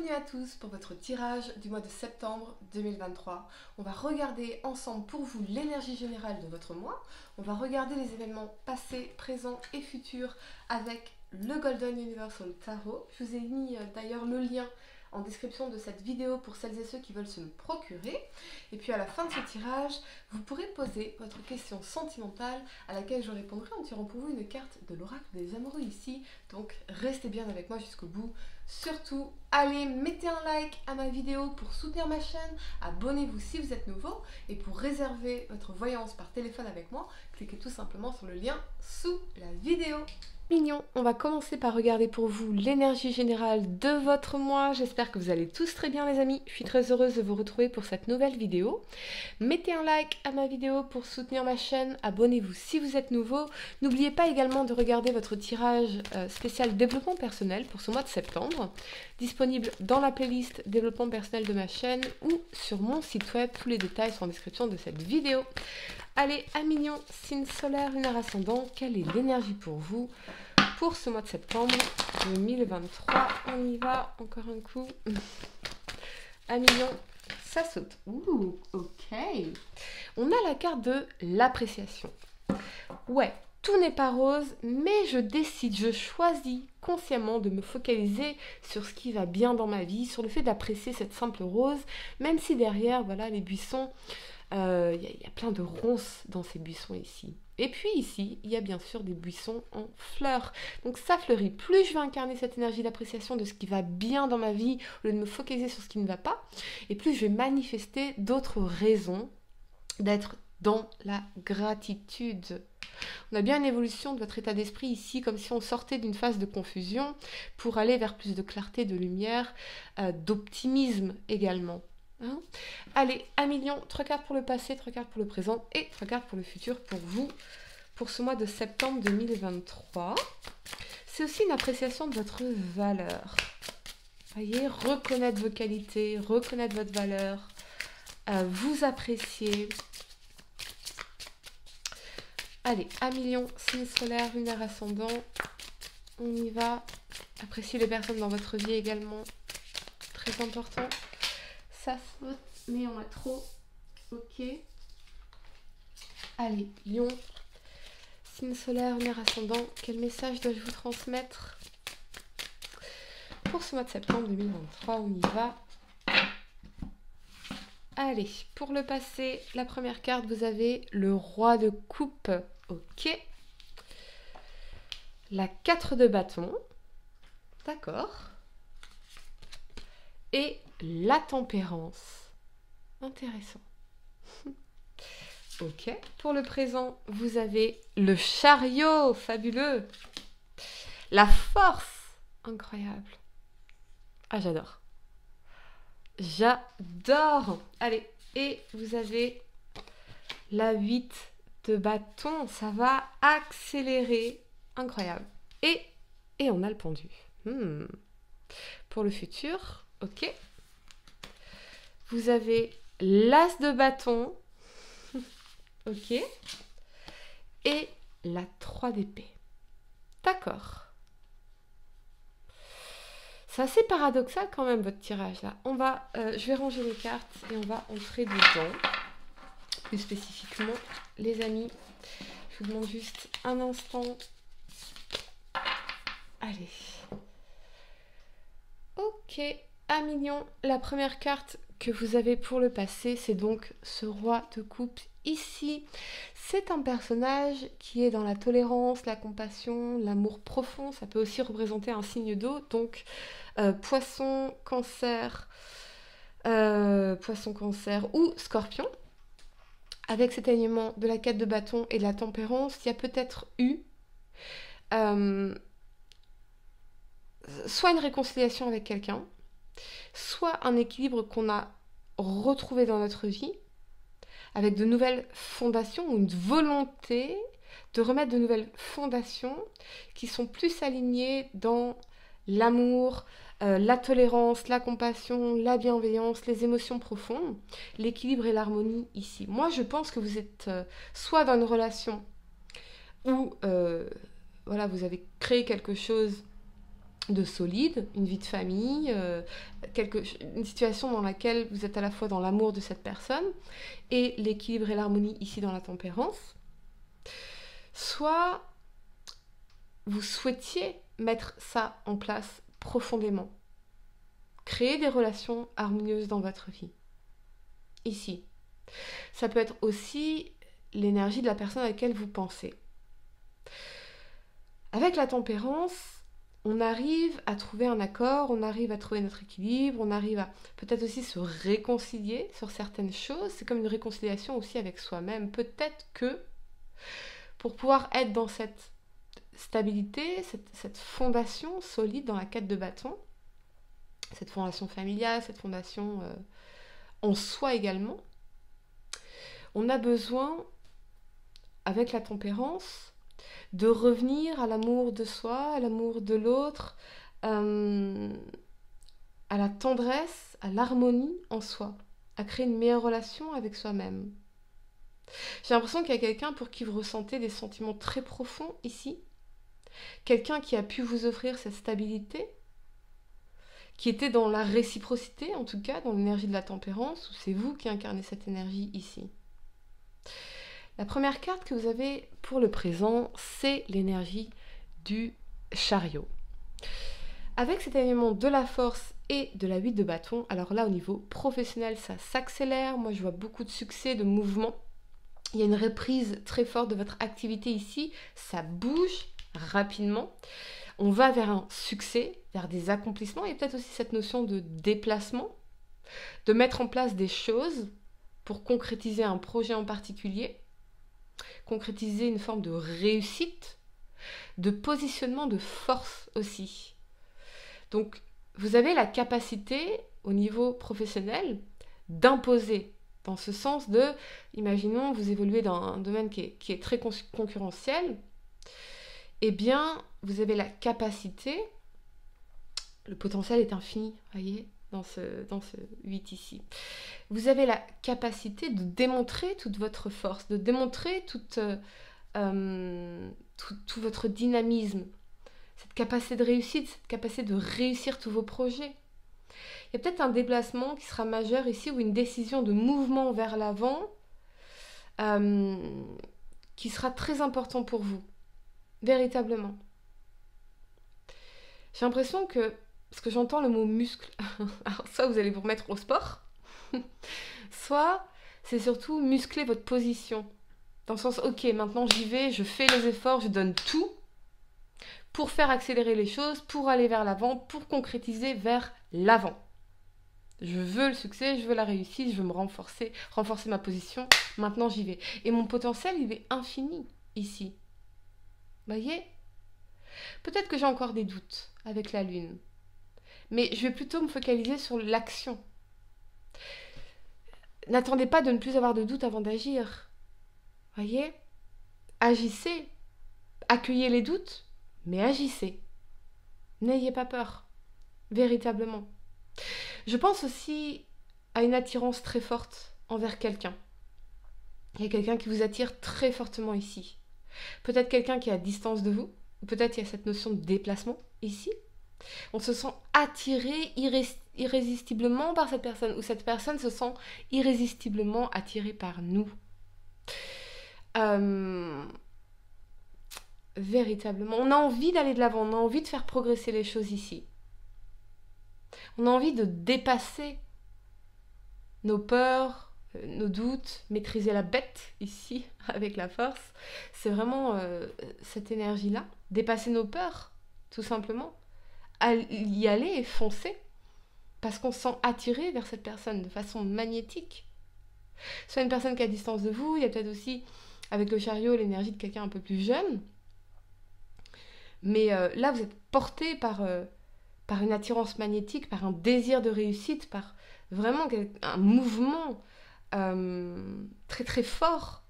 Bienvenue à tous pour votre tirage du mois de septembre 2023. On va regarder ensemble pour vous l'énergie générale de votre mois. On va regarder les événements passés, présents et futurs avec le Golden Universal Tarot. Je vous ai mis d'ailleurs le lien en description de cette vidéo pour celles et ceux qui veulent se le procurer. Et puis à la fin de ce tirage, vous pourrez poser votre question sentimentale à laquelle je répondrai en tirant pour vous une carte de l'oracle des amoureux ici. Donc restez bien avec moi jusqu'au bout. Surtout, allez, mettez un like à ma vidéo pour soutenir ma chaîne, abonnez-vous si vous êtes nouveau et pour réserver votre voyance par téléphone avec moi, cliquez tout simplement sur le lien sous la vidéo. Mignon, on va commencer par regarder pour vous l'énergie générale de votre mois. J'espère que vous allez tous très bien les amis. Je suis très heureuse de vous retrouver pour cette nouvelle vidéo. Mettez un like à ma vidéo pour soutenir ma chaîne, abonnez-vous si vous êtes nouveau. N'oubliez pas également de regarder votre tirage spécial développement personnel pour ce mois de septembre, disponible dans la playlist développement personnel de ma chaîne ou sur mon site web. Tous les détails sont en description de cette vidéo. Allez, à Mignon, signe solaire, lunaire ascendant, quelle est l'énergie pour vous pour ce mois de septembre 2023? On y va, encore un coup. À Mignon, ça saute. Ouh, ok. On a la carte de l'appréciation. Ouais, tout n'est pas rose, mais je décide, je choisis consciemment de me focaliser sur ce qui va bien dans ma vie, sur le fait d'apprécier cette simple rose, même si derrière, voilà, les buissons, y a plein de ronces dans ces buissons ici. Et puis ici, il y a bien sûr des buissons en fleurs. Donc ça fleurit. Plus je vais incarner cette énergie d'appréciation de ce qui va bien dans ma vie, au lieu de me focaliser sur ce qui ne va pas, et plus je vais manifester d'autres raisons d'être dans la gratitude. On a bien une évolution de votre état d'esprit ici, comme si on sortait d'une phase de confusion pour aller vers plus de clarté, de lumière, d'optimisme également. Hein? Allez, à Mignon, 3 cartes pour le passé, 3 cartes pour le présent et 3 cartes pour le futur pour vous, pour ce mois de septembre 2023. C'est aussi une appréciation de votre valeur. Voyez, reconnaître vos qualités, reconnaître votre valeur, vous apprécier. Allez, à Mignon, signe solaire, lunaire ascendant, on y va. Apprécier les personnes dans votre vie également, très important. Ça saute, mais on a trop. Ok. Allez, Lion, signe solaire, lunaire ascendant, quel message dois-je vous transmettre pour ce mois de septembre 2023? On y va. Allez, pour le passé, la première carte, vous avez le roi de coupe. Ok. La 4 de bâton. D'accord. Et la tempérance. Intéressant. Ok. Pour le présent, vous avez le chariot. Fabuleux. La force. Incroyable. Ah, j'adore. J'adore. Allez, et vous avez la 8 de bâton. Ça va accélérer. Incroyable. Et on a le pendu. Pour le futur, ok. Vous avez l'as de bâton. Ok. Et la 3 d'épée. D'accord. C'est assez paradoxal quand même votre tirage là. Je vais ranger les cartes et on va entrer dedans. Plus spécifiquement, les amis, je vous demande juste un instant. Allez. Ok, à Mignon, la première carte que vous avez pour le passé, c'est donc ce roi de coupe ici. C'est un personnage qui est dans la tolérance, la compassion, l'amour profond. Ça peut aussi représenter un signe d'eau, donc poisson, cancer ou scorpion. Avec cet alignement de la 4 de bâton et de la tempérance, il y a peut-être eu soit une réconciliation avec quelqu'un, soit un équilibre qu'on a retrouvé dans notre vie, avec de nouvelles fondations ou une volonté de remettre de nouvelles fondations qui sont plus alignées dans l'amour, la tolérance, la compassion, la bienveillance, les émotions profondes, l'équilibre et l'harmonie ici. Moi, je pense que vous êtes soit dans une relation où voilà, vous avez créé quelque chose de solide, une vie de famille, une situation dans laquelle vous êtes à la fois dans l'amour de cette personne et l'équilibre et l'harmonie ici dans la tempérance. Soit vous souhaitiez mettre ça en place profondément. Créer des relations harmonieuses dans votre vie. Ici. Ça peut être aussi l'énergie de la personne à laquelle vous pensez. Avec la tempérance, on arrive à trouver un accord, on arrive à trouver notre équilibre, on arrive à peut-être aussi se réconcilier sur certaines choses. C'est comme une réconciliation aussi avec soi-même. Peut-être que pour pouvoir être dans cette stabilité, cette fondation solide dans la 4 de bâton, cette fondation familiale, cette fondation en soi également, on a besoin, avec la tempérance, de revenir à l'amour de soi, à l'amour de l'autre, à la tendresse, à l'harmonie en soi, à créer une meilleure relation avec soi-même. J'ai l'impression qu'il y a quelqu'un pour qui vous ressentez des sentiments très profonds ici, quelqu'un qui a pu vous offrir cette stabilité, qui était dans la réciprocité, en tout cas, dans l'énergie de la tempérance, où c'est vous qui incarnez cette énergie ici. La première carte que vous avez pour le présent, c'est l'énergie du chariot. Avec cet élément de la force et de la 8 de bâton, alors là, au niveau professionnel, ça s'accélère. Moi, je vois beaucoup de succès, de mouvement. Il y a une reprise très forte de votre activité ici. Ça bouge rapidement. On va vers un succès, vers des accomplissements. Il y a peut-être aussi cette notion de déplacement, de mettre en place des choses pour concrétiser un projet en particulier, concrétiser une forme de réussite, de positionnement de force aussi. Donc, vous avez la capacité, au niveau professionnel, d'imposer, dans ce sens de, imaginons, vous évoluez dans un domaine qui est très concurrentiel, eh bien, vous avez la capacité, le potentiel est infini, voyez, dans ce 8 ici. Vous avez la capacité de démontrer toute votre force, de démontrer tout votre dynamisme, cette capacité de réussite, cette capacité de réussir tous vos projets. Il y a peut-être un déplacement qui sera majeur ici, ou une décision de mouvement vers l'avant qui sera très important pour vous, véritablement. J'ai l'impression que, parce que j'entends le mot muscle, alors soit vous allez vous remettre au sport, soit c'est surtout muscler votre position. Dans le sens, ok, maintenant j'y vais, je fais les efforts, je donne tout pour faire accélérer les choses, pour aller vers l'avant, pour concrétiser vers l'avant. Je veux le succès, je veux la réussite, je veux me renforcer ma position, maintenant j'y vais. Et mon potentiel, il est infini ici. Vous voyez ? Peut-être que j'ai encore des doutes avec la lune, mais je vais plutôt me focaliser sur l'action. N'attendez pas de ne plus avoir de doutes avant d'agir. Voyez ? Agissez. Accueillez les doutes, mais agissez. N'ayez pas peur. Véritablement. Je pense aussi à une attirance très forte envers quelqu'un. Il y a quelqu'un qui vous attire très fortement ici. Peut-être quelqu'un qui est à distance de vous. Peut-être il y a cette notion de déplacement ici. On se sent attiré irrésistiblement par cette personne, ou cette personne se sent irrésistiblement attirée par nous. Véritablement, on a envie d'aller de l'avant, on a envie de faire progresser les choses ici. On a envie de dépasser nos peurs, nos doutes, maîtriser la bête ici avec la force. C'est vraiment cette énergie-là, dépasser nos peurs, tout simplement. Y aller et foncer, parce qu'on se sent attiré vers cette personne de façon magnétique. Soit une personne qui est à distance de vous, il y a peut-être aussi, avec le chariot, l'énergie de quelqu'un un peu plus jeune. Mais là, vous êtes porté par une attirance magnétique, par un désir de réussite, par vraiment un mouvement très très fort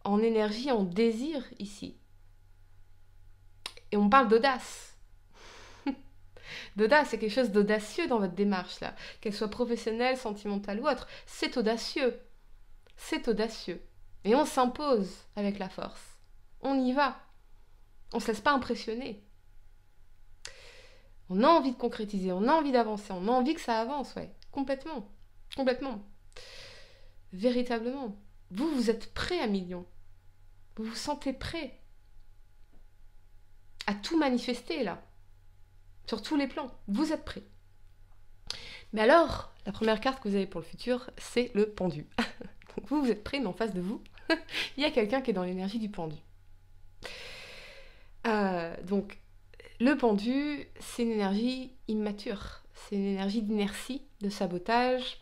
en énergie, en désir ici. Et on parle d'audace. D'audace, c'est quelque chose d'audacieux dans votre démarche là, qu'elle soit professionnelle, sentimentale ou autre. C'est audacieux. C'est audacieux. Et on s'impose avec la force. On y va. On ne se laisse pas impressionner. On a envie de concrétiser, on a envie d'avancer, on a envie que ça avance, ouais. Complètement. Complètement. Véritablement. Vous êtes prêt à million. Vous vous sentez prêt à tout manifester, là. Sur tous les plans. Vous êtes prêt. Mais alors, la première carte que vous avez pour le futur, c'est le pendu. Donc vous êtes prêt, mais en face de vous, il y a quelqu'un qui est dans l'énergie du pendu. Donc, le pendu, c'est une énergie immature. C'est une énergie d'inertie, de sabotage,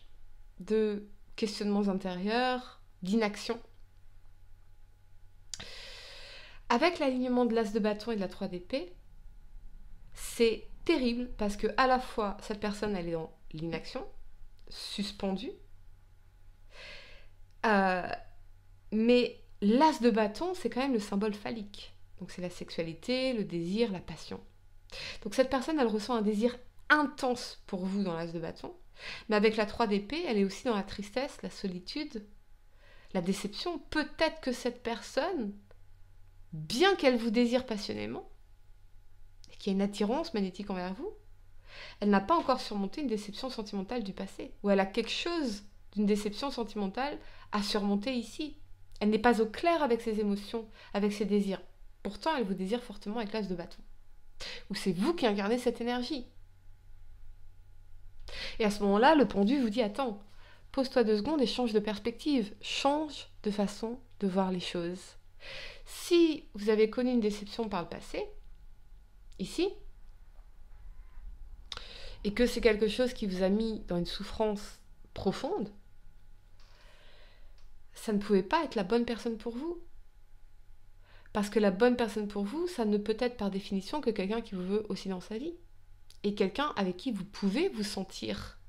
de questionnements intérieurs, d'inaction. Avec l'alignement de l'as de bâton et de la 3 d'épée, c'est terrible parce que à la fois, cette personne, elle est dans l'inaction, suspendue, mais l'as de bâton, c'est quand même le symbole phallique. Donc c'est la sexualité, le désir, la passion. Donc cette personne, elle ressent un désir intense pour vous dans l'as de bâton, mais avec la 3 d'épée, elle est aussi dans la tristesse, la solitude, la déception. Peut-être que cette personne, bien qu'elle vous désire passionnément, et qu'il y a une attirance magnétique envers vous, elle n'a pas encore surmonté une déception sentimentale du passé, ou elle a quelque chose d'une déception sentimentale à surmonter ici. Elle n'est pas au clair avec ses émotions, avec ses désirs. Pourtant, elle vous désire fortement avec l'as de bâton. Ou c'est vous qui incarnez cette énergie. Et à ce moment-là, le pendu vous dit, attends, pose-toi 2 secondes et change de perspective. Change de façon de voir les choses. Si vous avez connu une déception par le passé, ici, et que c'est quelque chose qui vous a mis dans une souffrance profonde, ça ne pouvait pas être la bonne personne pour vous. Parce que la bonne personne pour vous, ça ne peut être par définition que quelqu'un qui vous veut aussi dans sa vie. Et quelqu'un avec qui vous pouvez vous sentir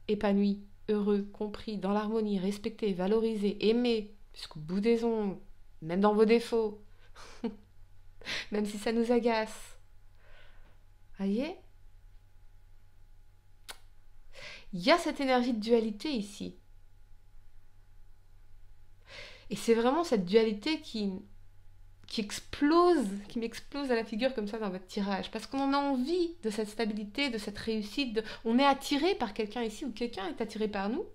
épanoui, heureux, compris, dans l'harmonie, respecté, valorisé, aimé, jusqu'au bout des ongles, même dans vos défauts, même si ça nous agace. Voyez ? Il y a cette énergie de dualité ici. Et c'est vraiment cette dualité qui m'explose à la figure comme ça dans votre tirage. Parce qu'on en a envie de cette stabilité, de cette réussite. On est attiré par quelqu'un ici, ou quelqu'un est attiré par nous.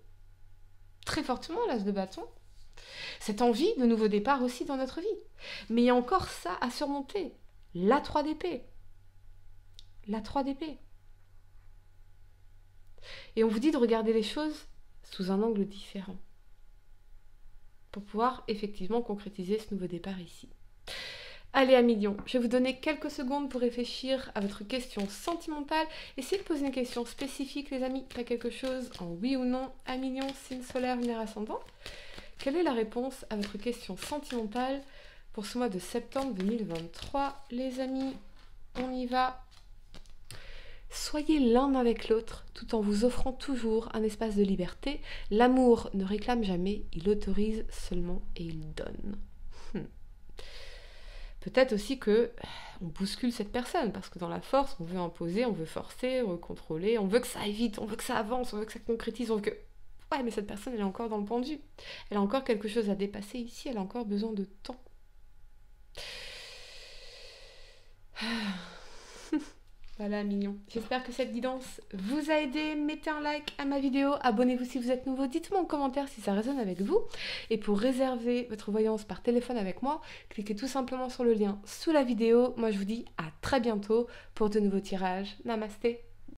Très fortement, l'as de bâton. Cette envie de nouveau départ aussi dans notre vie. Mais il y a encore ça à surmonter. La 3 d'épée. La 3 d'épée. Et on vous dit de regarder les choses sous un angle différent. Pour pouvoir effectivement concrétiser ce nouveau départ ici. Allez à million, je vais vous donner quelques secondes pour réfléchir à votre question sentimentale. Essayez de poser une question spécifique les amis, pas quelque chose en oui ou non. À million, signe solaire, lunaire ascendant. Quelle est la réponse à votre question sentimentale pour ce mois de septembre 2023 les amis? On y va. Soyez l'un avec l'autre tout en vous offrant toujours un espace de liberté. L'amour ne réclame jamais, il autorise seulement et il donne. Peut-être aussi que on bouscule cette personne parce que dans la force, on veut imposer, on veut forcer, on veut contrôler, on veut que ça aille vite, on veut que ça avance, on veut que ça concrétise, on veut que... Ouais, mais cette personne, elle est encore dans le pendu. Elle a encore quelque chose à dépasser ici, elle a encore besoin de temps. Voilà, mignon. J'espère que cette guidance vous a aidé. Mettez un like à ma vidéo, abonnez-vous si vous êtes nouveau, dites-moi en commentaire si ça résonne avec vous. Et pour réserver votre voyance par téléphone avec moi, cliquez tout simplement sur le lien sous la vidéo. Moi, je vous dis à très bientôt pour de nouveaux tirages. Namasté.